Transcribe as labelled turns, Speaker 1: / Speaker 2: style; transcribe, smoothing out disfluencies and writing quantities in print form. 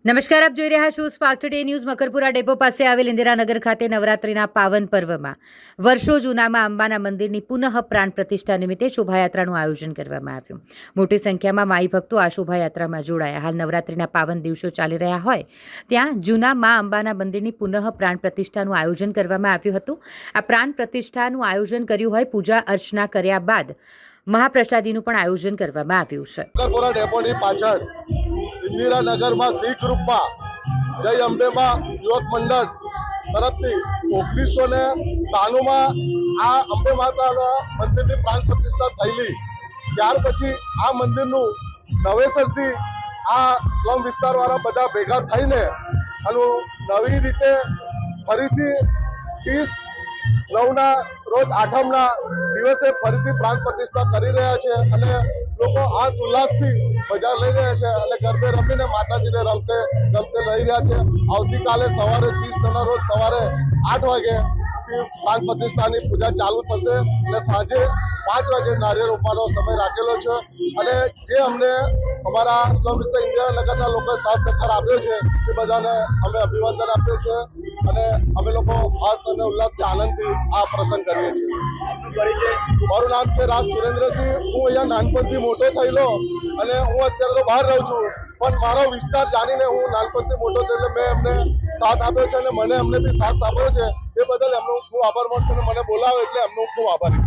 Speaker 1: નમસ્કાર, આપ જોઈ રહ્યા છો spark today news. Makarpura depot પાસે આવેલ ઇન્દિરાનગર ખાતે નવરાત્રિના પાવન પર્વમાં વર્ષો જૂનામાં અંબાના મંદિરની પુનઃ પ્રાણ પ્રતિષ્ઠા નિમિત્તે શોભાયાત્રાનું આયોજન કરવામાં આવ્યું. મોટી સંખ્યામાં માઈ ભક્તો આ શોભાયાત્રામાં જોડાયા. હાલ નવરાત્રિના પાવન દિવસો ચાલી રહ્યા હોય ત્યાં જૂના મા અંબાના મંદિરની પુનઃ પ્રાણ પ્રતિષ્ઠાનું આયોજન કરવામાં આવ્યું હતું. આ પ્રાણ પ્રતિષ્ઠાનું આયોજન કર્યું હોય પૂજા અર્ચના કર્યા બાદ મહાપ્રસાદીનું પણ આયોજન કરવામાં આવ્યું છે.
Speaker 2: મકરપુરા ડેપોની પાછળ ઇન્દિરાનગરમાં શ્રી ગ્રુપમાં જય અંબેમાં યુવક મંડળ તરફથી 1993માં આ અંબે માતાના મંદિરની પ્રાણ પ્રતિષ્ઠા થયેલી. ત્યાર પછી આ મંદિરનું નવેસરથી આ સ્લમ વિસ્તારવાળા બધા ભેગા થઈને આનું નવી રીતે ફરીથી 30/9ના રોજ આઠમના દિવસે ફરીથી પ્રાણ પ્રતિષ્ઠા કરી રહ્યા છે અને લોકો આ ઉલ્લાસથી મજા લઈ રહ્યા છે અને ગરબે રમીને માતાજીને રમતે રહી રહ્યા છે. આવતીકાલે સવારે 30/9ના રોજ સવારે 8 વાગે પ્રાણ પ્રતિષ્ઠાની પૂજા ચાલુ થશે અને સાંજે 5 વાગે નારિયેળ રોપવાનો સમય રાખેલો છે. અને જે અમને અમારા સ્લમ વિસ્તાર ઇન્દિરાનગરના લોકોએ સાથ સહકાર આપ્યો છે એ બધાને અમે અભિનંદન આપીએ છીએ અને અમે લોકો હર્ષ અને ઉલ્લાસથી આનંદથી આ પ્રસંગ કરીએ છીએ. મારું નામ છે રાજ સુરેન્દ્રસિંહ. હું અહીંયા નાનપણથી મોટો થયેલો અને હું અત્યારે તો બહાર રહું છું, પણ મારો વિસ્તાર જાણીને હું નાનપણથી મોટો થયેલો મેં એમને સાથ આપ્યો છે અને મને એમને બી સાથ આપ્યો છે. એ બદલ એમનો ખૂબ આભાર માનું છું અને મને બોલાવ્યો એટલે એમનો ખૂબ આભારી.